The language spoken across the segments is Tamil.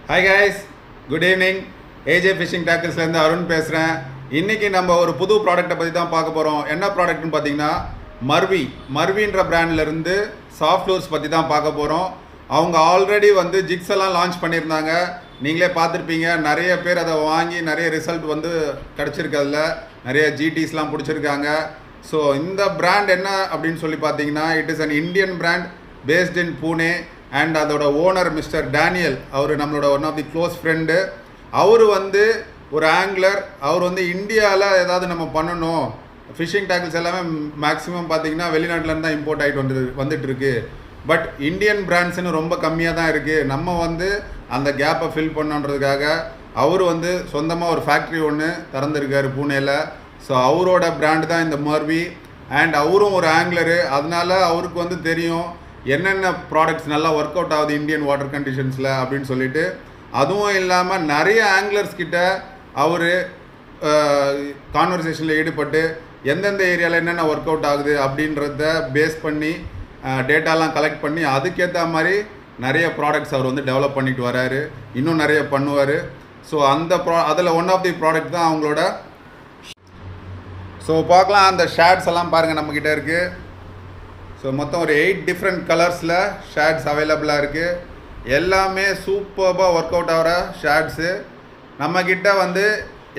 Hi guys, good evening. AJ Fishing Tackles-லேருந்து Arun பேசுகிறேன். இன்றைக்கி நம்ம ஒரு புது ப்ராடக்ட்டை பற்றி தான் பார்க்க போகிறோம். என்ன ப்ராடக்ட்னு பார்த்தீங்கன்னா மர்வின்ற பிராண்ட்லேருந்து சாஃப்ட் லூர்ஸ் பற்றி தான் பார்க்க போகிறோம். அவங்க ஆல்ரெடி ஜிக்ஸ் எல்லாம் லான்ச் பண்ணியிருந்தாங்க. நீங்களே பார்த்துருப்பீங்க. நிறைய பேர் அதை வாங்கி நிறைய ரிசல்ட் கிடச்சிருக்கதில்ல. நிறைய ஜிடிஸ்லாம் பிடிச்சிருக்காங்க. ஸோ இந்த பிராண்ட் என்ன அப்படின்னு சொல்லி பார்த்தீங்கன்னா, it is an Indian brand based in Pune. And அதோட ஓனர் மிஸ்டர் டேனியல், அவர் நம்மளோட one of the close friend. அவர் ஒரு ஆங்கிலர். அவர் இந்தியாவில் ஏதாவது நம்ம பண்ணணும், ஃபிஷிங் டேக்கிள்ஸ் எல்லாமே மேக்ஸிமம் பார்த்தீங்கன்னா வெளிநாட்டிலேருந்து தான் இம்போர்ட் ஆகிட்டு வந்துட்டுருக்கு. பட் இந்தியன் பிராண்ட்ஸ்னு ரொம்ப கம்மியாக தான் இருக்குது. நம்ம அந்த கேப்பை ஃபில் பண்ணுன்றதுக்காக அவர் சொந்தமாக ஒரு ஃபேக்ட்ரி ஒன்று திறந்துருக்காரு பூனேயில். ஸோ அவரோட பிராண்டு தான் இந்த மர்வி. அண்ட் அவரும் ஒரு ஆங்கிலரு. அதனால அவருக்கு தெரியும் என்னென்ன ப்ராடக்ட்ஸ் நல்லா ஒர்க் அவுட் ஆகுது இந்தியன் வாட்டர் கண்டிஷன்ஸில் அப்படின்னு சொல்லிட்டு. அதுவும் இல்லாமல் நிறைய ஆங்கிலர்ஸ் கிட்ட அவர் கான்வர்சேஷனில் ஈடுபட்டு எந்தெந்த ஏரியாவில் என்னென்ன ஒர்க் அவுட் ஆகுது அப்படின்றத பேஸ் பண்ணி டேட்டாலாம் கலெக்ட் பண்ணி அதுக்கேற்ற மாதிரி நிறைய ப்ராடக்ட்ஸ் அவர் டெவலப் பண்ணிட்டு வராரு. இன்னும் நிறைய பண்ணுவார். ஸோ அதில் ஒன் ஆஃப் தி ப்ராடக்ட் தான் அவங்களோட. ஸோ பார்க்கலாம், அந்த ஷேட்ஸ் எல்லாம் பாருங்கள் நம்மக்கிட்ட இருக்குது. ஸோ மொத்தம் ஒரு 8 டிஃப்ரெண்ட் கலர்ஸில் ஷேட்ஸ் அவைலபிளாக இருக்குது. எல்லாமே சூப்பராக ஒர்க் அவுட் ஆகிற ஷேட்ஸு. நம்மக்கிட்ட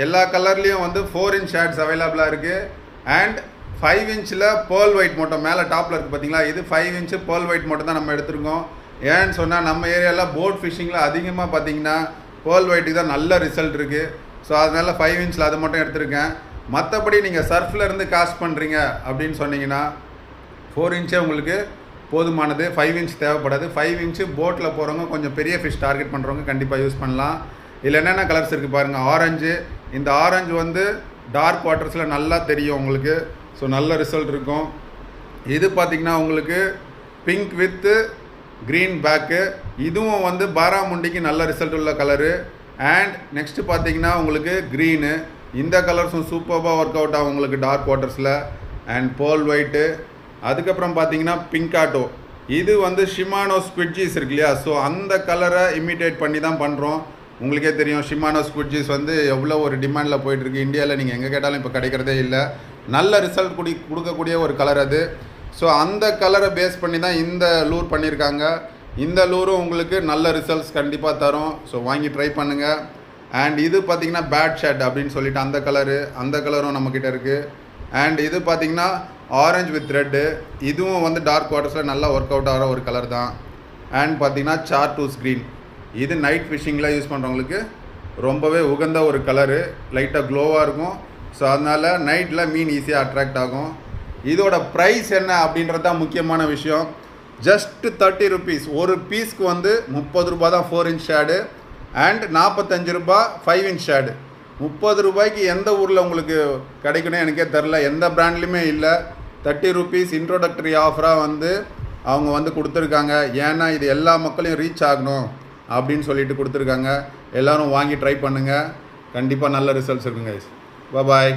எல்லா கலர்லேயும் 4 inch ஷேட்ஸ் அவைலபிளாக இருக்குது. அண்ட் 5 inchல பேர்ல் ஒயிட் மட்டும் மேலே டாப்பில் இருக்குது பார்த்தீங்களா, இது 5 inch பேர்ல் ஒயிட் மட்டும் தான் நம்ம எடுத்துருக்கோம். ஏன்னு சொன்னால் நம்ம ஏரியாவில் போட் ஃபிஷிங்கில் அதிகமாக பார்த்தீங்கன்னா பேர்ல் ஒயிட்டுக்கு தான் நல்ல ரிசல்ட் இருக்குது. ஸோ அதனால் 5 inchல அதை மட்டும் எடுத்திருக்கேன். மற்றபடி நீங்கள் சர்ஃப்லேருந்து காஸ்ட் பண்ணுறீங்க அப்படின்னு சொன்னீங்கன்னா 4 inch உங்களுக்கு போதுமானது. 5 inch தேவைப்படாது. 5 inch போட்டில் போகிறவங்க, கொஞ்சம் பெரிய ஃபிஷ் டார்கெட் பண்ணுறவங்க கண்டிப்பாக யூஸ் பண்ணலாம். இதில் என்னென்ன கலர்ஸ் இருக்குது பாருங்கள். ஆரஞ்சு, இந்த ஆரஞ்சு டார்க் வாட்டர்ஸில் நல்லா தெரியும் உங்களுக்கு. ஸோ நல்ல ரிசல்ட் இருக்கும். இது பார்த்திங்கன்னா உங்களுக்கு பிங்க் வித்து க்ரீன் பேக்கு. இதுவும் பாராமுண்டிக்கு நல்ல ரிசல்ட் உள்ள கலரு. அண்ட் நெக்ஸ்ட்டு பார்த்திங்கன்னா உங்களுக்கு க்ரீனு. இந்த கலர்ஸும் சூப்பராக ஒர்க் அவுட் ஆகும் உங்களுக்கு டார்க் வாட்டர்ஸில். And pearl white. அதுக்கப்புறம் பார்த்தீங்கன்னா பிங்காட்டோ. இது ஷிமானோ ஸ்குவிட்ஜீஸ் இருக்கு இல்லையா, ஸோ அந்த கலரை இமிட்டேட் பண்ணி தான் பண்ணுறோம். உங்களுக்கே தெரியும் ஷிமானோ ஸ்குவிட்ஜீஸ் எவ்வளோ ஒரு டிமாண்டில் போயிட்டுருக்கு. இந்தியாவில் நீங்கள் எங்கே கேட்டாலும் இப்போ கிடைக்கிறதே இல்லை. நல்ல ரிசல்ட் கொடுக்கக்கூடிய ஒரு கலர் அது. ஸோ அந்த கலரை பேஸ் பண்ணி தான் இந்த லூர் பண்ணியிருக்காங்க. இந்த லூரும் உங்களுக்கு நல்ல ரிசல்ட்ஸ் கண்டிப்பாக தரும். ஸோ வாங்கி ட்ரை பண்ணுங்கள். அண்ட் இது பார்த்திங்கன்னா பேட் ஷேட் அப்படின்னு சொல்லிட்டு அந்த கலரும் நம்மக்கிட்ட இருக்குது. அண்ட் இது பார்த்திங்கன்னா ஆரஞ்சு வித் ரெட்டு. இதுவும் டார்க் வாட்டர்ஸில் நல்லா ஒர்க் அவுட் ஆகிற ஒரு கலர் தான். அண்ட் பார்த்திங்கன்னா சார்டூஸ் க்ரீன். இது நைட் ஃபிஷிங்கில் யூஸ் பண்ணுறவங்களுக்கு ரொம்பவே உகந்த ஒரு கலரு. லைட்டாக க்ளோவாக இருக்கும். ஸோ அதனால் நைட்டில் மீன் ஈஸியாக அட்ராக்ட் ஆகும். இதோட ப்ரைஸ் என்ன அப்படின்றது தான் முக்கியமான விஷயம். Just 30 rupees. ஒரு பீஸ்க்கு 30 ரூபா தான் 4 inch ஷேடு. அண்ட் 45 ரூபா 5 inch ஷேடு. 30 ரூபாய்க்கு எந்த ஊரில் உங்களுக்கு கிடைக்கணும் எனக்கே தெரில. எந்த பிராண்ட்லேயுமே இல்லை. 30 rupees இன்ட்ரோடக்டரி ஆஃபராக அவங்க கொடுத்துருக்காங்க. ஏன்னா இது எல்லா மக்களையும் ரீச் ஆகணும் அப்படின்னு சொல்லிட்டு கொடுத்துருக்காங்க. எல்லோரும் வாங்கி ட்ரை பண்ணுங்கள். கண்டிப்பாக நல்ல ரிசல்ட்ஸ் இருக்குங்க. பாய்.